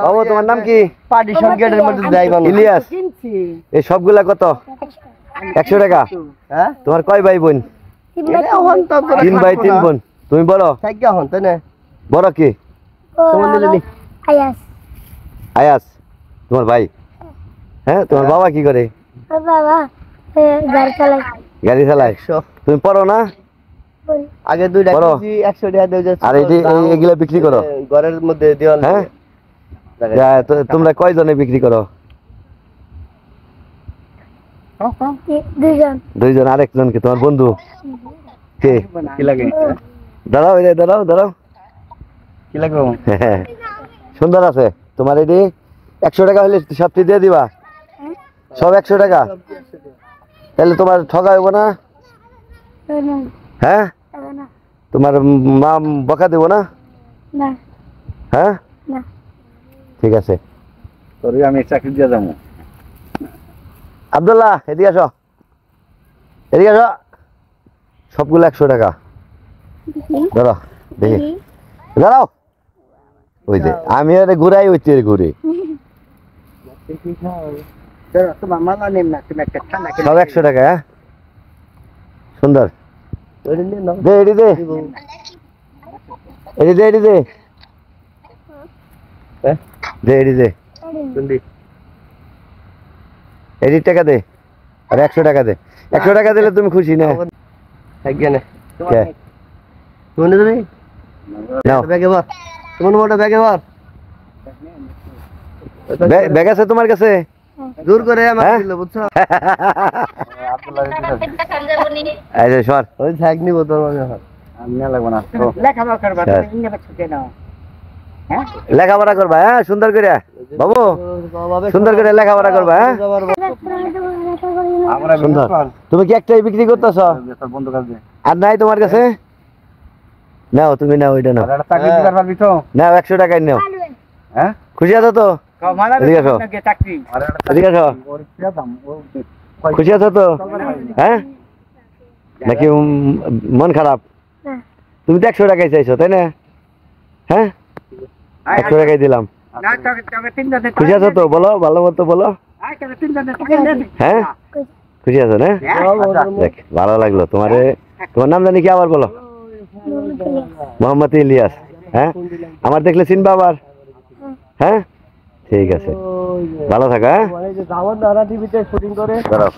বাবু তোমার নাম কি? পার্টিশন গেটের মধ্যে যাই মানুষ। ইলিয়াস, এই সবগুলা কত? 100 টাকা। হ্যাঁ তোমার কয় ভাই বোন? 3 ভাই 3 বোন। তুমি বড়? সাইকা হন তাই না? বড় কি? তোমার নিলে আয়াস আয়াস তোমার ভাই? হ্যাঁ, তোমার বাবা কি করে? বাবা গাড়ি চালায় গাড়ি চালায়। তুমি পড়ো না? আগে দুইটা বড়। কেজি 100 টাকা দিয়ে যাচ্ছে। আর এই যে এগুলা বিক্রি করো? ঘরের মধ্যে দেওয়াল। হ্যাঁ, তোমরা কয়জনে বিক্রি করো? দুজন 2 জন। আরেকজন কি তোমার বন্ধু? কে? কি লাগে? দাঁড়াও, এই দাঁড়াও দাঁড়াও। কি লাগবে? হ্যাঁ, সুন্দর আছে। তোমার এটি 100 টাকা হলে সবটি দিয়ে দিবা? সব 100 টাকা? তাহলে তোমার ঠকা হইব না? হ্যাঁ, তোমার মা বকা দেবো না? না হ্যাঁ, না ঠিক আছে। তোর আমি চাকরি দিয়ে যাবো। আব্দুল্লাহ, এদিকে আসো, এদিকে আসো। সবগুলো 100 টাকা। দাঁড়াও দেখি, দাঁড়াও। ওই যে আমি আরে ঘুরাই হচ্ছে ঘুরে। তোমার মালা নেম না, তুমি একটা ঠান্ডা সব 100 টাকা। হ্যাঁ, সুন্দর। দে এডি দে, এডি দে, এডি দে, দে এডি দে, এডি টাকা দে। আর 100 টাকা দে। 100 টাকা দিলে তুমি খুশি না? এখানে কে? তুমি নেবে? নাও। ব্যাগে ভর। তোমার মোটা ব্যাগে ভর। ব্যাগ আছে তোমার কাছে? দূর করে আমার হ্যাঁ? দিল বুঝছো? এই যে সর। ওই ব্যাগ নিব তোর মনে হয়। আমি না লাগবো না। লেখাপড়া করবা তুমি ইংলিশ শিখে নাও। হ্যাঁ? লেখাপড়া করবা? হ্যাঁ, সুন্দর করে বাবু, সুন্দর করে লেখাপড়া করবা। হ্যাঁ, আমরা সুন্দর। তুমি কি একটাই বিক্রি করতেছ? বন্ধু কাছে আর নাই তোমার কাছে? নাও, তুমি নাও, ওইটা নাও। একটা চাকরি দিতে পারবি তো? নাও, 100 টাকায় নাও। হ্যাঁ? খুশি আছো তো? এদিকে আসো, চাকরি। এদিকে আসো। খুশি আছো তো? হ্যাঁ, নাকি মন খারাপ? তুমি তো 100 টাকায় চাইছো তাই না? হ্যাঁ, 100 টাকায় দিলাম। খুশি আছো তো? বলো, ভালো মতো বলো। হ্যাঁ, খুশি আছো না? দেখ, ভালো লাগলো। তোমার নাম জানি কি আবার বলো? মোহাম্মদ ইলিয়াস। হ্যাঁ, আমার দেখলে চিনবা আবার? হ্যাঁ, ঠিক আছে, ভালো থাকো। হ্যাঁ, টিভিতে শুটিং করে। দাঁড়াও।